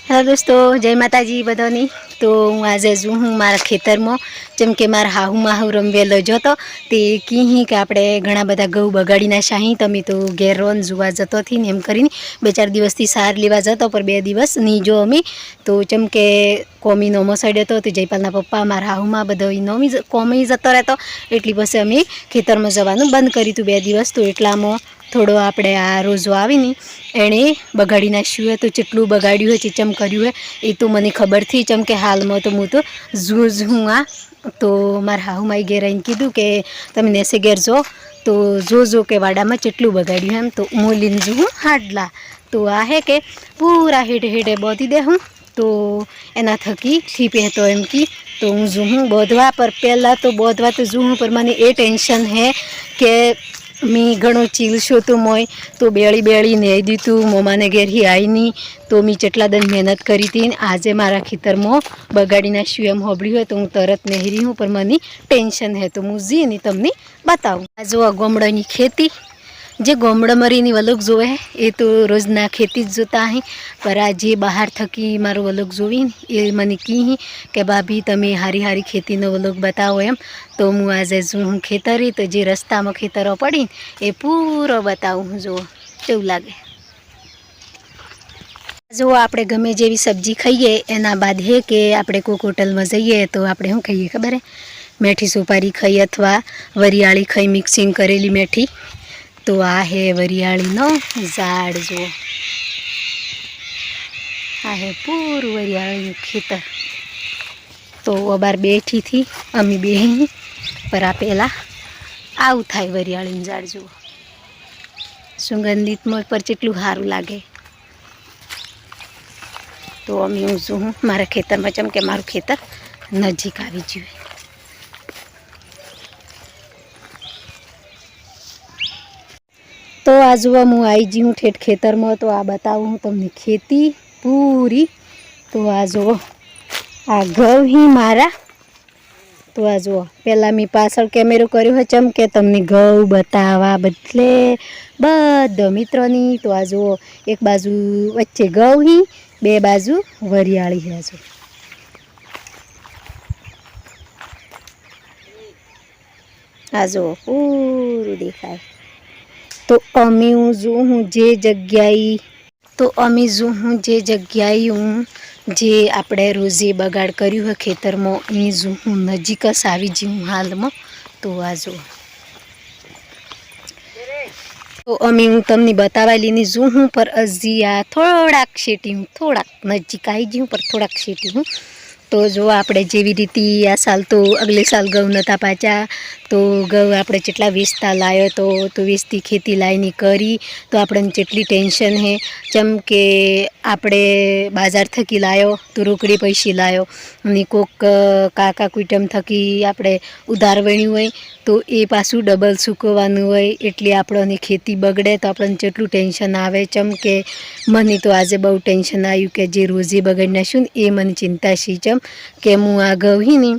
Hello दोस्तों, जय माताजी बधानी। तो हूँ आज हूँ मारा खेतर में जेम के मारा हाहू माहू रमवेलो जो तो ते की कि आपणे घणा बधा घઉં बगाड़ी नाख्या तमे तो घेर रोन जुवा जतो थी ने एम करीने 2-4 दिवसथी सार लेवा जतो पर 2 दिवस नी जो अमी तो चम के कोमी नोमो साइड हतो तो जयपालना पप्पा मारा हाहूमा बधो नोमी कोमी जतो रहतो एटली पछी अमे खेतरमां जवानुं बंद कर्युं हतुं 2 दिवस। तो एटलामां थोड़ो आपणे आ रोजो आवीने एणे बगाड़ी नाख्युं है तो चेटलुं बगाड्युं है चीचम कर्युं है ए तो मने खबर थी। चम के हालमां तो हूँ तो जूज हूँ आ तो मारा हाहूमाए घेर आवीने कीधुं के तमे नेसे घेर जो तो जो के वाडामां चेटलुं बगाड्युं एम। तो हूँ लईने जुं हाडला तो आ है के पूरा हेडे हेडे बोधी देहूँ तो एना थकी ठीपे तो एम की तो हूँ जुँ बोधवा पर पहला तो बोधवा तो जुँ पर मने ए टेन्शन है के मी घणो चीलशो तो मोय तो बेड़ी बेड़ी ने दीधुं मोमाने घेर ही आई नहीं तो मी चेटला दिन मेहनत करी थी आजे मारा खेतर में बगाड़ी नाख्युं एम होबळ्युं तो हूँ तरत नेहरी हूँ पर मने टेन्शन है तो हूँ जीने तमने बताऊँ। आ जो गोमड़ानी खेती जे गोमड़ा मरीनी वलोग जोवे ए तो रोजना खेती ज जोता है पर आज बहार थकी मारो वलोग जोवी ए मने की के भाभी तमे हारी हारी खेती नो वलोग बताओ एम। तो हूँ आज जो खेतरी तो जे रस्ता में खेतरों पड़ी ए पूरो बताऊँ जो केवुं लागे। जो आपणे गमे जेवी सब्जी खाईए एना बाद है कि आपणे कोई होटल में जाइए तो आपणे शुं खाईए खबर है मेठी सुपारी खाई अथवा वरियाળી खाई मिक्सिंग करेली मेठी। तो आ है वरियाळीनो झाड़ जो आ है पूरू वरियाळीनुं खेतर। तो अबार बेठी थी अमी बेही पर आ पहला आવું થાય વરિયાળીનું ઝાડ જુઓ સુગંધિત મોય પર કેટલું સારું લાગે। तो अमी हूँ जो हूँ मारा खेतर में चम के मारू खेतर नजीक आवी जुए। तो आज हूँ आई जी हूँ ठेठ खेतर में तो आ बताऊँ हूँ तमने खेती पूरी। तो आ जो आ घઉં ही मारा तो आ जो पहला मी पाछळ केमेरो कर्यो है चम के तमने घઉં बतावा बदले बधा मित्रोनी। तो आ जो एक बाजू वच्चे घઉં ही बे बाजू वरियाળી है। जो आ जो पूरू देखाय। तो अमी हूँ जो हूँ जे जग्याए तो अमी जो हूँ जे जग्याए हूँ जे आपणे रोजे बगाड़ कर्युं है खेतर में ए जो हूँ नजीक ज आवी जी हूँ हाल में। तो आ जो तो अमी हूँ तमने बतावा लीनी जो हूँ पर हजी आ थोड़ाक शेटी हूँ थोड़ाक नजीक आई जी हूँ पर थोड़ाक शेटी हूँ। तो जो आपणे जेवी रीति आ साल तो अगले साल घઉં नता पाचा तो घઉં आपणे जेटला वेचता लायो तो वेचती खेती लाईने करी तो आपणे जेटली टेन्शन है चम के आपणे बाजार थकी लायो तो रोकड़ी पैसे लायो अने कोक काका कुटुंब थकी आपणे उधार वण्युं होय तो ए पाछुं डबल चूकववानुं होय एटले आपणे खेती बगड़े तो आपणे जेटलुं टेन्शन आवे। चम के मने तो आजे बहु टेन्शन आव्युं के जे रोजे बगाड़ी नाख्युं ए मने चिंता छे चम के हूँ आ घઉં ही ने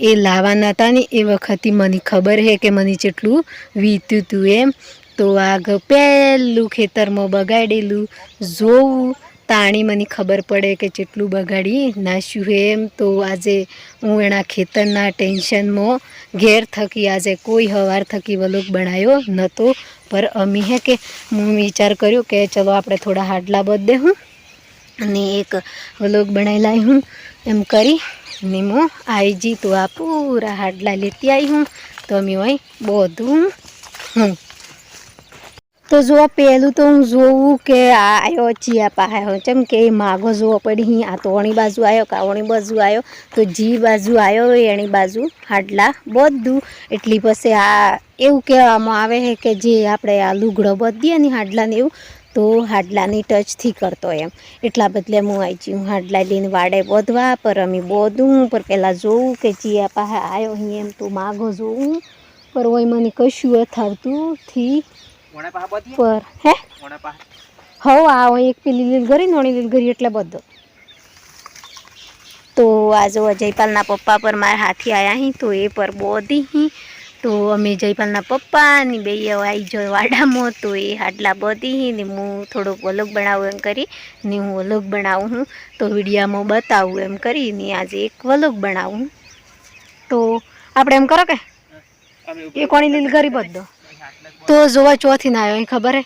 ए लावाना था ने ए वखत मने खबर है कि मने जेटलुं वीत्युं तुं एम। तो आ घઉં पहेलुं खेतर में बगाड़ेलुं जोवुं ताणी मने खबर पड़े कि जेटलुं बगाड़ी नाख्युं है एम। तो आजे हूँ एना खेतरना टेन्शन में घेर थकी आजे कोई हवार थकी व्लॉग बनायो नतो पर अमी है कि हूँ विचार कर्यो कि चलो आपणे थोड़ा हाडला बध देहूँ अने एक व्लॉग बनाई लाई हूँ एम करी ने मो आई जी। तो आ पूरा हाडला लेती आई हूँ तो अमी वही बोधूँ हूँ। तो जो पहलू तो हूँ जोऊँ के आयो चिया पाहे हो चम के मागो जो पड़ी ही आ तो अणी बाजू आयो का अणी बाजू आयो तो जी बाजू आयो एनी बाजू हाडला बधुं एटली पछी आ एवुं कहेवामां आवे है कि जे आपणे आ लुगड़ो बधीए ने हाडला ने एवुं तो हाडलानी टच थी करतो एम एटला बदले हूँ आई जी हूँ हाडला लईने वाडे बोधवा पर अमी बोधूँ पर पहला जोऊँ के चिया पाहे आयो ही एम तो मागो जोऊँ पर ओय मने कशुं थावतुं थी पर हे हो आओ एक पेली लीलगरी नोणी लीलगरी एटले बधो। तो आज जयपालना पप्पा पर मारे हाथी आया ही तो ए पर बोधी ही તો અમે જયપાલના પપ્પાની બે આવી જો વાડામાં તો એ હાડલા બધી ને હું થોડોક વ્લોગ બનાવું એમ કરી ને હું વ્લોગ બનાવું હું તો વિડીયામાં બતાવું એમ કરીને આજે એક વ્લોગ બનાવું તો આપણે એમ કરો કે એ કોણી લીલી ગરી બધો તો જોવા ચોથી ના આવ્યો ખબર હે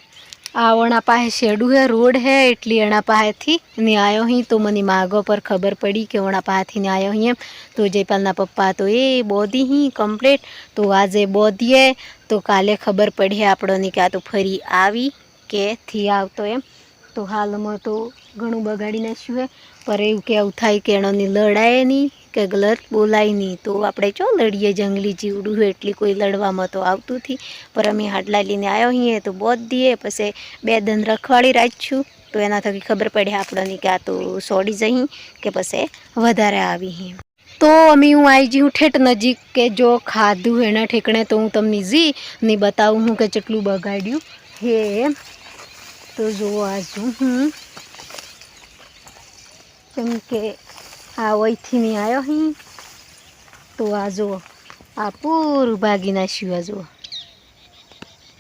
આ વણા પાસે શેડું હે રોડ હે એટલી એના પાસેથી ને આવ્યો અહીં તો મને માગો પર ખબર પડી કે વણા પાસેથી ને આવ્યો અહીં એમ તો જયપાલના પપ્પા તો એ બોધી હી કમ્પ્લીટ તો આજે બોધીએ તો કાલે ખબર પડી આપણને કે આ તો ફરી આવી કે થી આવતો એમ તો હાલમાં તો ઘણું બગાડી નાખ્યું હે પર એવું કેવું થાય કે એનોની લડાય નહીં કે ગલત બોલાય નહીં તો આપણે ચો લડીએ જંગલી જીવડું હોય એટલી કોઈ લડવામાં તો આવતું નથી પર અમે હાડલા લઈને આવ્યો અહીં તો બોધ દઈએ પછી 2 દન રખવાડી રાખ્યું તો એના થકી ખબર પડે આપણને કે આ તો સોડી જઈ કે પછી વધારે આવી તો અમે હું આવી જી હું ઠેઠ નજીક કે જો ખાધું એના ઠેકણે તો હું તમને જી ને બતાવું હું કે કેટલું બગાડ્યું હે તો જુઓ આજુ હું કેમ કે આ વહીથી નહીં આવ્યો અહીં તો આ જુઓ આ પૂરું ભાગી નાખ્યું આ જુઓ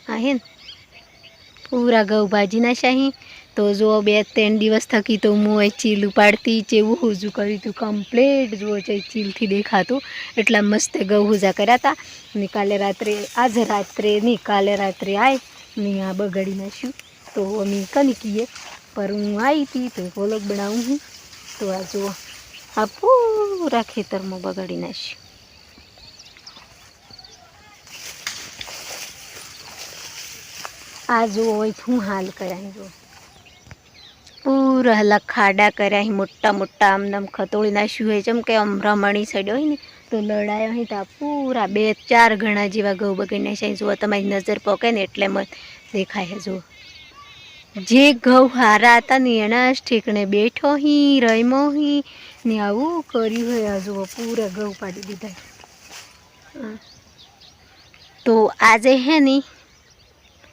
હા હે ને પૂરા ઘઉં ભાજી નાખ્યા અહીં તો જુઓ 2-3 દિવસ થકી તો હું અહીં ચીલ ઉપાડતી ચેવું હુજું કર્યું હતું કમ્પ્લીટ જુઓ ચીલથી દેખાતું એટલા મસ્ત ઘઉં હુજા કર્યા હતા ને કાલે રાત્રે આજે રાત્રે નહીં કાલે રાત્રે આય ને આ બગાડી નાખ્યું તો અમે કની કહીએ પર હું આવી હતી તો વ્લોગ બનાવું હું તો આ જુઓ આ પૂરા ખેતરમાં બગાડી નાખ્યું આ જુઓ હોય હું હાલ કર્યા જો પૂરા હલા ખાડા કર્યા મોટા મોટા આમ ખતોળી નાખ્યું હોય જેમ કે આમ રમણી સડ્યો હોય ને તો લડાયો હોય તો આ પૂરા 2-4 ગણા જેવા ઘઉં બગડી નાખ્યા જુઓ તમારી નજર પોકે ને એટલે મત દેખાય જુઓ જે ઘઉં હારા હતા ને એના જ ઠેકણે બેઠો હી રમ્યો હી ને આવું કર્યું હોય આ જુઓ પૂરા ઘઉં પાડી દીધા તો આજે હે ને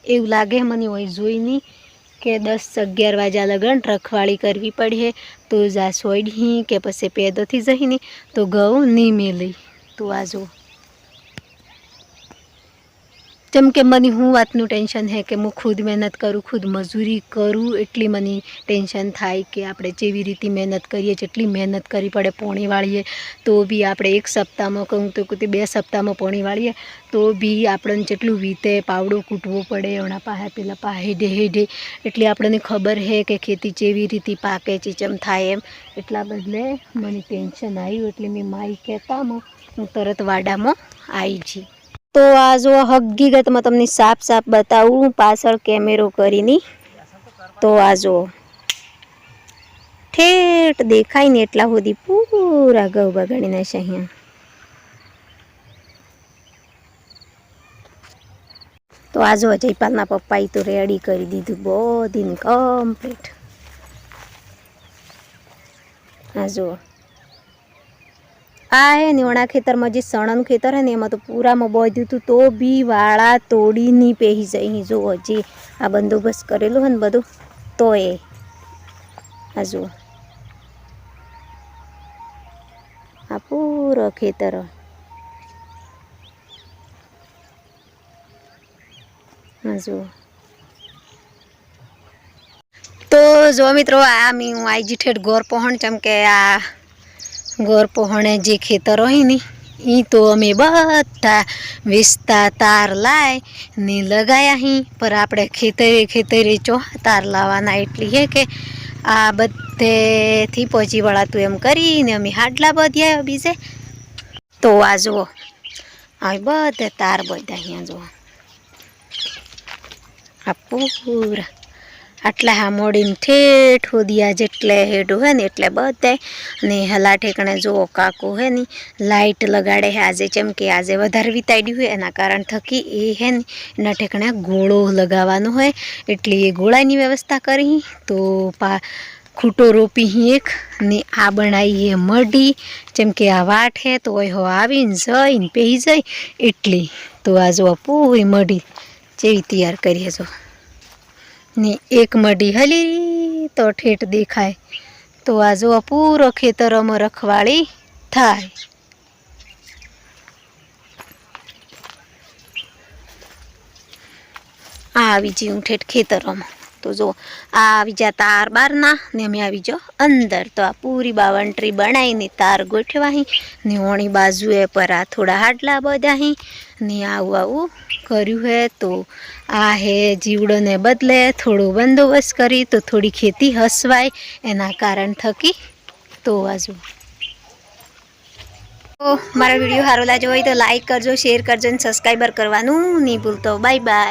એવું લાગે મને હોય જોઈને કે 10-11 વાગ્યા લગન રખવાળી કરવી પડે તો જા સોડી કે પછી પેદોથી જઈને તો ઘઉં નહીં મેલી તો આ જુઓ જેમ કે મને હું વાતનું ટેન્શન હે કે હું ખુદ મહેનત કરું ખુદ મજૂરી કરું એટલી મને ટેન્શન થાય કે આપણે જેવી રીતે મહેનત કરીએ જેટલી મહેનત કરવી પડે પોણી વાળીએ તો બી આપણે 1 સપ્તાહમાં કહું તો 2 સપ્તાહમાં પોણી વાળીએ તો બી આપણને જેટલું વીતે પાવડો કૂટવો પડે એના પાસે પેલા પા હેડે એટલે આપણને ખબર હે કે ખેતી જેવી રીતે પાકે ચીચમ થાય એમ એટલા બદલે મને ટેન્શન આવ્યું એટલે મેં માઈ કહેતામાં હું તરત વાડામાં આવી જી તો આ જો હકીકતમાં તમને સાફ બતાવું પાછળ કેમેરો કરીને તો આ જો ઠેઠ દેખાય ને એટલા સુધી પૂરા ઘઉં બગાડી નાખ્યા અહીંયા તો આ જો જયપાલના પપ્પાએ તો રેડી કરી દીધું બધીને કમ્પ્લીટ આ જો આ હે નીવણા ખેતરમાં જે સણનું ખેતર હે ને એમાં તો પૂરામાં બોધ્યું હતું તો બી વાળા તોડી નહીં પહેરી જાય જો હજી આ બંદોબસ્ત કરેલું હે ને બધું તો એ આ જુઓ આ પૂરો ખેતર હા જુઓ તો જો મિત્રો આ હું આઈ જી ઠેઠ ગોર પહોંચ જેમ કે આ ગોર પહોણે જે ખેતરો હોય ને એ તો અમે બધા વેચતા તાર લાય ને લગાયા અહીં પર આપણે ખેતરે ચો તાર લાવવાના એટલી હે કે આ બધેથી પહોંચી વળાતું એમ કરીને અમે હાડલા બધ્યા બીજે તો આ જુઓ આ બધે તાર બધા અહીંયા જુઓ આ પૂરા આટલા હા મોડીને ઠેઠ હોદિયા જેટલે હેડું હે ને એટલે બધાય ને હલા ઠેકણે જુઓ કાકુ હે ને લાઇટ લગાડે હે આજે જેમ કે આજે વધારે વિતાડ્યું હોય એના કારણ થકી એ હે ને એના ઠેકણે ગોળો લગાવવાનો હોય એટલે એ ગોળાની વ્યવસ્થા કરી તો ખૂટો રોપી એક ને આ બનાવી હે મઢી જેમ કે આ વાટ હે તો હો આવીને જઈને પહેરી જાય એટલી તો આ જો પૂરી મઢી જેવી તૈયાર કરીએ જો ને એક મઢી હલી તો ઠેઠ દેખાય તો આ જો પૂરો ખેતરોમાં રખવાળી થાય આ આવી જઈએ ઠેઠ ખેતરોમાં તો જો આ આવી જા તાર બહારના ને અમે આવી જાઓ અંદર તો આ પૂરી બાવન્ટ્રી બનાવીને તાર ગોઠવાહી ને ઓણી બાજુએ પર આ થોડા હાડલા બધાહી ને આવું કર્યું હે તો આ હે જીવડોને બદલે થોડો બંદોબસ્ત કરી તો થોડી ખેતી હસવાય એના કારણ થકી તો આજુ તો મારો વિડીયો સારો લાગ્યો હોય તો લાઈક કરજો, શેર કરજો અને સબસ્ક્રાઈબર કરવાનું નહીં ભૂલતો. Bye bye.